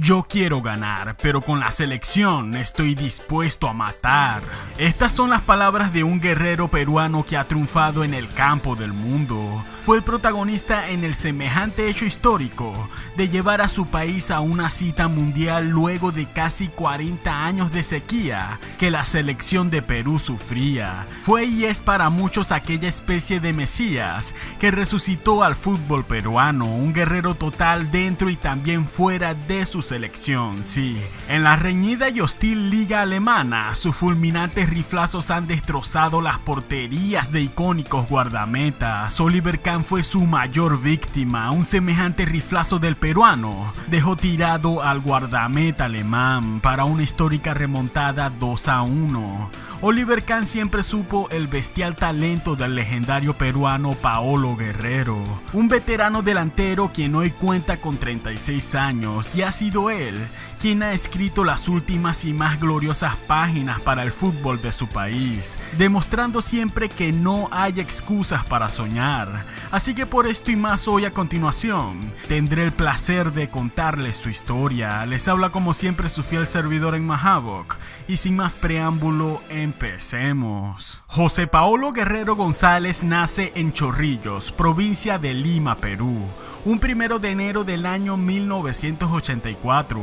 Yo quiero ganar, pero con la selección estoy dispuesto a matar. Estas son las palabras de un guerrero peruano que ha triunfado en el campo del mundo. Fue el protagonista en el semejante hecho histórico de llevar a su país a una cita mundial luego de casi 40 años de sequía que la selección de Perú sufría. Fue y es para muchos aquella especie de mesías que resucitó al fútbol peruano, un guerrero total dentro y también fuera de su selección, sí. En la reñida y hostil liga alemana, sus fulminantes riflazos han destrozado las porterías de icónicos guardametas. Oliver Kahn fue su mayor víctima. Un semejante riflazo del peruano dejó tirado al guardameta alemán para una histórica remontada 2-1. Oliver Kahn siempre supo el bestial talento del legendario peruano Paolo Guerrero, un veterano delantero quien hoy cuenta con 36 años y ha sido él quien ha escrito las últimas y más gloriosas páginas para el fútbol de su país, demostrando siempre que no hay excusas para soñar. Así que por esto y más hoy a continuación, tendré el placer de contarles su historia. Les habla como siempre su fiel servidor en Mahabok, y sin más preámbulo, empecemos. José Paolo Guerrero González nace en Chorrillos, provincia de Lima, Perú, un 1 de enero del año 1984.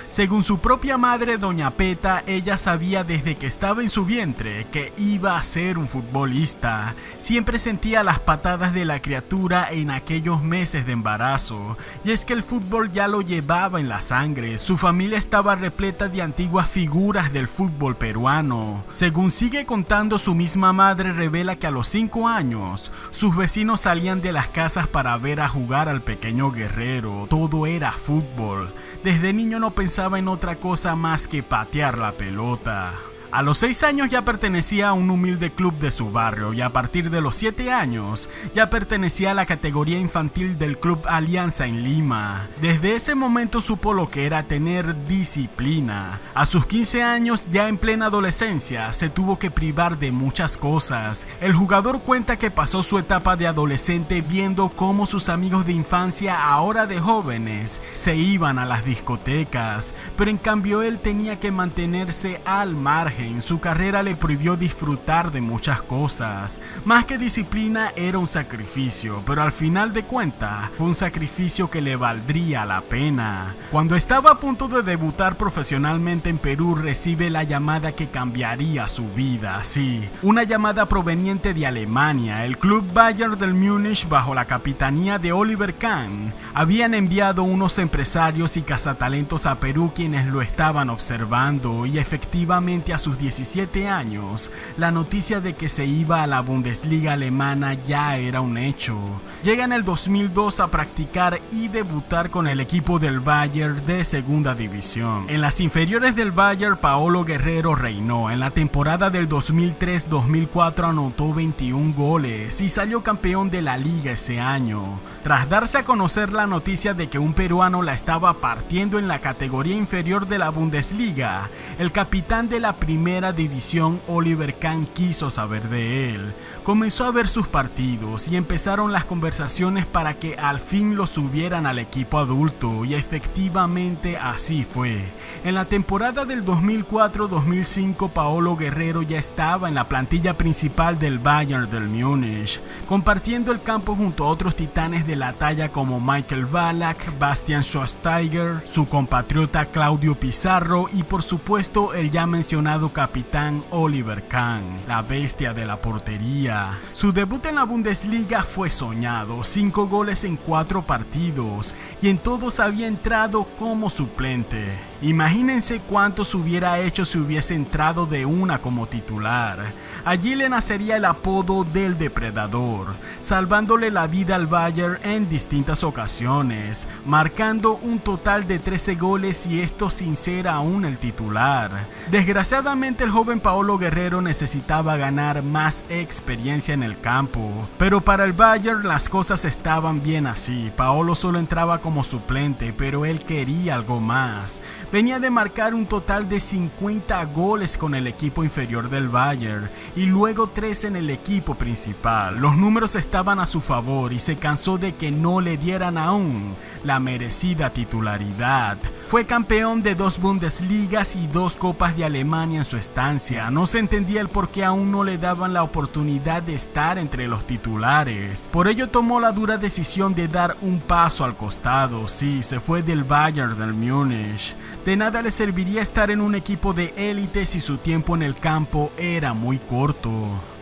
Según su propia madre, doña Peta, ella sabía desde que estaba en su vientre que iba a ser un futbolista. Siempre sentía las patadas de la criatura en aquellos meses de embarazo, y es que el fútbol ya lo llevaba en la sangre. Su familia estaba repleta de antiguas figuras del fútbol peruano. Según sigue contando su misma madre, revela que a los 5 años sus vecinos salían de las casas para ver a jugar al pequeño Guerrero. Todo era fútbol. Desde niño no pensaba en otra cosa más que patear la pelota. A los 6 años ya pertenecía a un humilde club de su barrio, y a partir de los 7 años ya pertenecía a la categoría infantil del Club Alianza en Lima. Desde ese momento supo lo que era tener disciplina. A sus 15 años, ya en plena adolescencia, se tuvo que privar de muchas cosas. El jugador cuenta que pasó su etapa de adolescente viendo cómo sus amigos de infancia, ahora de jóvenes, se iban a las discotecas, pero en cambio él tenía que mantenerse al margen. Su carrera le prohibió disfrutar de muchas cosas. Más que disciplina, era un sacrificio, pero al final de cuentas fue un sacrificio que le valdría la pena. Cuando estaba a punto de debutar profesionalmente en Perú, recibe la llamada que cambiaría su vida. Sí, una llamada proveniente de Alemania. El club Bayern del Múnich, bajo la capitanía de Oliver Kahn, habían enviado unos empresarios y cazatalentos a Perú quienes lo estaban observando, y efectivamente a sus 17 años, la noticia de que se iba a la Bundesliga alemana ya era un hecho. Llega en el 2002 a practicar y debutar con el equipo del Bayern de segunda división. En las inferiores del Bayern, Paolo Guerrero reinó. En la temporada del 2003-2004 anotó 21 goles y salió campeón de la liga ese año. Tras darse a conocer la noticia de que un peruano la estaba partiendo en la categoría inferior de la Bundesliga, el capitán de la primera división, Oliver Kahn, quiso saber de él. Comenzó a ver sus partidos y empezaron las conversaciones para que al fin lo subieran al equipo adulto, y efectivamente así fue. En la temporada del 2004-2005, Paolo Guerrero ya estaba en la plantilla principal del Bayern del Múnich, compartiendo el campo junto a otros titanes de la talla como Michael Ballack, Bastian Schweinsteiger, su compatriota Claudio Pizarro y por supuesto el ya mencionado capitán Oliver Kahn, la bestia de la portería. Su debut en la Bundesliga fue soñado: 5 goles en 4 partidos, y en todos había entrado como suplente. Imagínense cuántos hubiera hecho si hubiese entrado de una como titular. Allí le nacería el apodo del depredador, salvándole la vida al Bayern en distintas ocasiones, marcando un total de 13 goles, y esto sin ser aún el titular. Desgraciadamente el joven Paolo Guerrero necesitaba ganar más experiencia en el campo, pero para el Bayern las cosas estaban bien así. Paolo solo entraba como suplente, pero él quería algo más. Venía de marcar un total de 50 goles con el equipo inferior del Bayern y luego 3 en el equipo principal. Los números estaban a su favor y se cansó de que no le dieran aún la merecida titularidad. Fue campeón de 2 Bundesligas y 2 Copas de Alemania en su estancia. No se entendía el por qué aún no le daban la oportunidad de estar entre los titulares. Por ello tomó la dura decisión de dar un paso al costado. Sí, se fue del Bayern del Múnich. De nada le serviría estar en un equipo de élite si su tiempo en el campo era muy corto.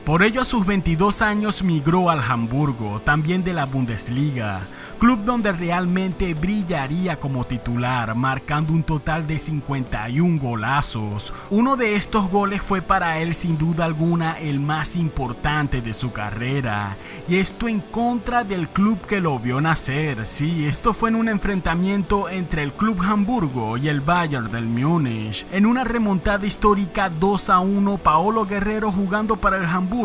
Por ello a sus 22 años migró al Hamburgo, también de la Bundesliga, club donde realmente brillaría como titular, marcando un total de 51 golazos. Uno de estos goles fue para él sin duda alguna el más importante de su carrera, y esto en contra del club que lo vio nacer. Sí, esto fue en un enfrentamiento entre el club Hamburgo y el Bayern del Múnich. En una remontada histórica 2-1, Paolo Guerrero, jugando para el Hamburgo,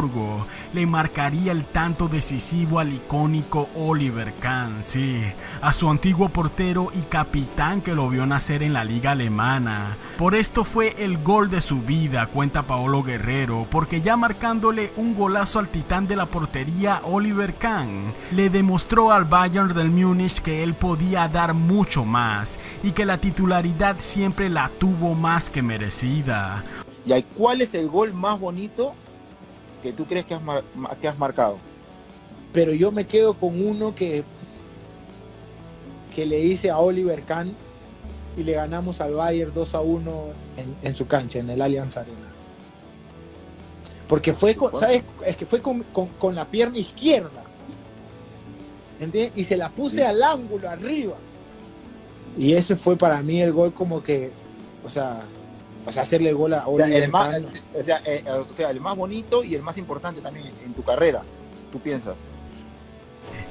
le marcaría el tanto decisivo al icónico Oliver Kahn, sí, a su antiguo portero y capitán que lo vio nacer en la liga alemana. Por esto fue el gol de su vida, cuenta Paolo Guerrero, porque ya marcándole un golazo al titán de la portería Oliver Kahn, le demostró al Bayern del Múnich que él podía dar mucho más y que la titularidad siempre la tuvo más que merecida. ¿Y cuál es el gol más bonito que tú crees que has marcado? Pero yo me quedo con uno que le hice a Oliver Kahn y le ganamos al Bayern 2-1 en su cancha, en el Allianz Arena. Porque fue ¿sabes? Es que fue con la pierna izquierda, ¿entiendes? Y se la puse al ángulo arriba. Y ese fue para mí el gol como que, o sea, hacerle el gol a Oliver Kahn. O sea, el más bonito y el más importante también en tu carrera, ¿tú piensas?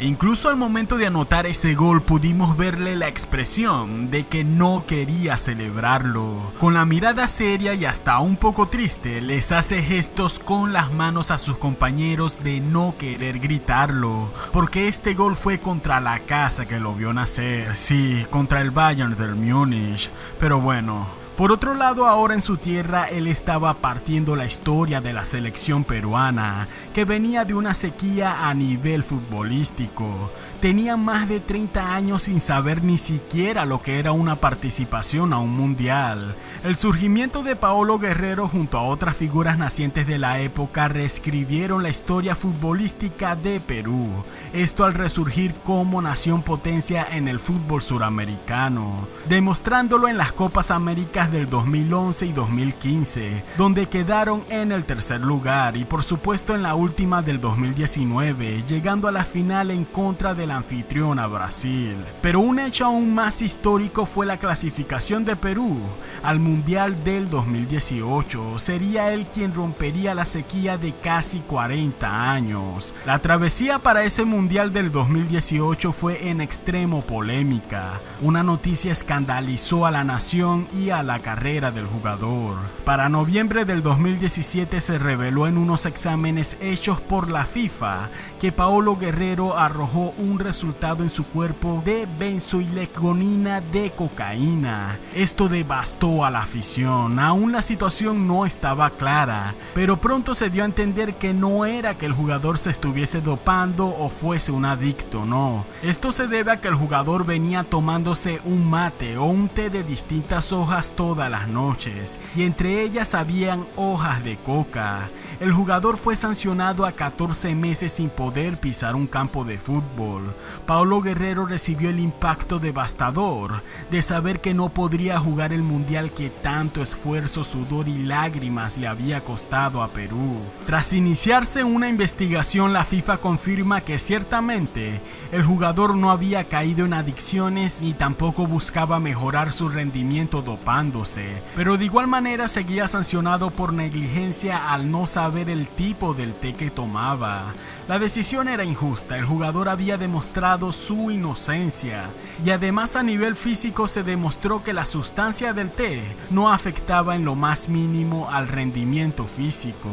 Incluso al momento de anotar ese gol pudimos verle la expresión de que no quería celebrarlo. Con la mirada seria y hasta un poco triste, les hace gestos con las manos a sus compañeros de no querer gritarlo, porque este gol fue contra la casa que lo vio nacer, sí, contra el Bayern del Múnich. Pero bueno, por otro lado, ahora en su tierra él estaba partiendo la historia de la selección peruana, que venía de una sequía a nivel futbolístico. Tenía más de 30 años sin saber ni siquiera lo que era una participación a un mundial. El surgimiento de Paolo Guerrero junto a otras figuras nacientes de la época reescribieron la historia futbolística de Perú. Esto al resurgir como nación potencia en el fútbol suramericano, demostrándolo en las Copas Américas del 2011 y 2015, donde quedaron en el tercer lugar, y por supuesto en la última del 2019, llegando a la final en contra de la anfitriona Brasil. Pero un hecho aún más histórico fue la clasificación de Perú al Mundial del 2018. Sería él quien rompería la sequía de casi 40 años. La travesía para ese Mundial del 2018 fue en extremo polémica. Una noticia escandalizó a la nación y a la carrera del jugador. Para noviembre del 2017 se reveló en unos exámenes hechos por la FIFA que Paolo Guerrero arrojó un resultado en su cuerpo de benzoilecgonina de cocaína. Esto devastó a la afición. Aún la situación no estaba clara, pero pronto se dio a entender que no era que el jugador se estuviese dopando o fuese un adicto, no. Esto se debe a que el jugador venía tomándose un mate o un té de distintas hojas todas las noches, y entre ellas habían hojas de coca. El jugador fue sancionado a 14 meses sin poder pisar un campo de fútbol. Paolo Guerrero recibió el impacto devastador de saber que no podría jugar el mundial que tanto esfuerzo, sudor y lágrimas le había costado a Perú. Tras iniciarse una investigación, la FIFA confirma que ciertamente el jugador no había caído en adicciones ni tampoco buscaba mejorar su rendimiento dopándose. retirándose, pero de igual manera seguía sancionado por negligencia al no saber el tipo del té que tomaba. La decisión era injusta, el jugador había demostrado su inocencia y además a nivel físico se demostró que la sustancia del té no afectaba en lo más mínimo al rendimiento físico.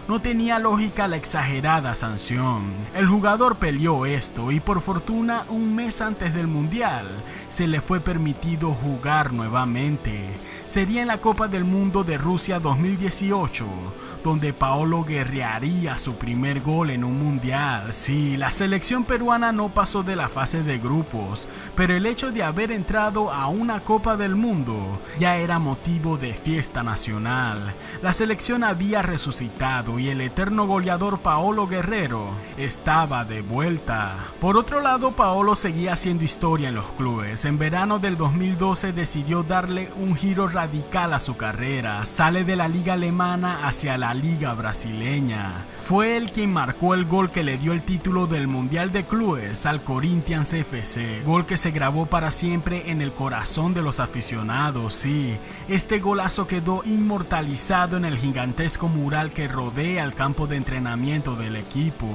No tenía lógica la exagerada sanción. El jugador peleó esto y por fortuna un mes antes del Mundial se le fue permitido jugar nuevamente. Sería en la Copa del Mundo de Rusia 2018 donde Paolo guerrearía su primer gol en un mundial. Sí, la selección peruana no pasó de la fase de grupos, pero el hecho de haber entrado a una Copa del Mundo ya era motivo de fiesta nacional. La selección había resucitado y el eterno goleador Paolo Guerrero estaba de vuelta. Por otro lado, Paolo seguía haciendo historia en los clubes. En verano del 2012 decidió darle un giro radical a su carrera. Sale de la liga alemana hacia la liga brasileña. Fue él quien marcó el gol que le dio el título del Mundial de Clubes al Corinthians FC, gol que se grabó para siempre en el corazón de los aficionados. Sí, este golazo quedó inmortalizado en el gigantesco mural que rodea el campo de entrenamiento del equipo.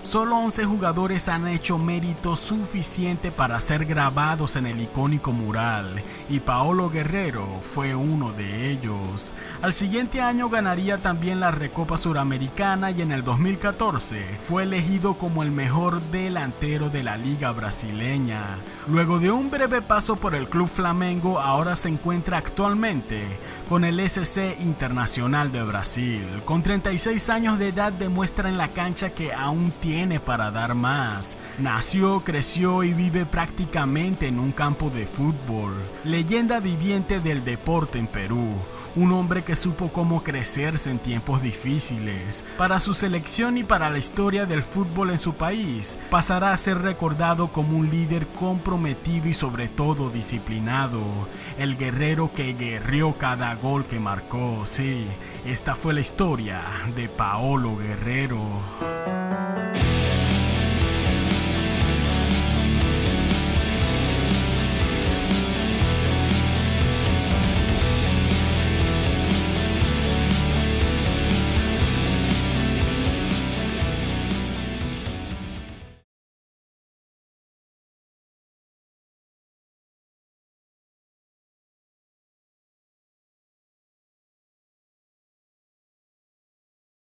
Solo 11 jugadores han hecho mérito suficiente para ser grabados en el icónico mural, y Paolo Guerrero fue uno de ellos. Al siguiente año ganaría también la Recopa Suramericana y en el 2014 fue elegido como el mejor delantero de la liga brasileña. Luego de un breve paso por el club Flamengo, ahora se encuentra actualmente con el SC Internacional de Brasil. Con 36 años de edad demuestra en la cancha que aún tiene para dar más. Nació, creció y vive prácticamente en un campo de fútbol. Leyenda viviente del deporte en Perú. Un hombre que supo cómo crecerse en tiempos difíciles. Para su selección y para la historia del fútbol en su país, pasará a ser recordado como un líder comprometido y sobre todo disciplinado. El guerrero que guerreó cada gol que marcó. Sí, esta fue la historia de Paolo Guerrero.